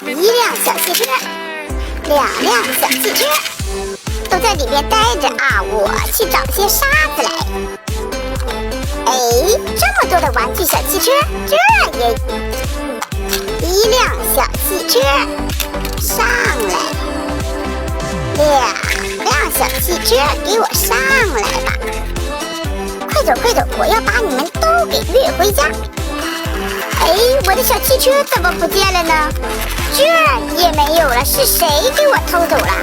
1辆小汽车，2辆小汽车，都在里面待着啊！我去找些沙子来。哎，这么多的玩具小汽车，这也1辆小汽车上来，2辆小汽车给我上来吧！快走快走，我要把你们都给掠回家。哎，我的小汽车怎么不见了呢？这儿也没有了，是谁给我偷走了？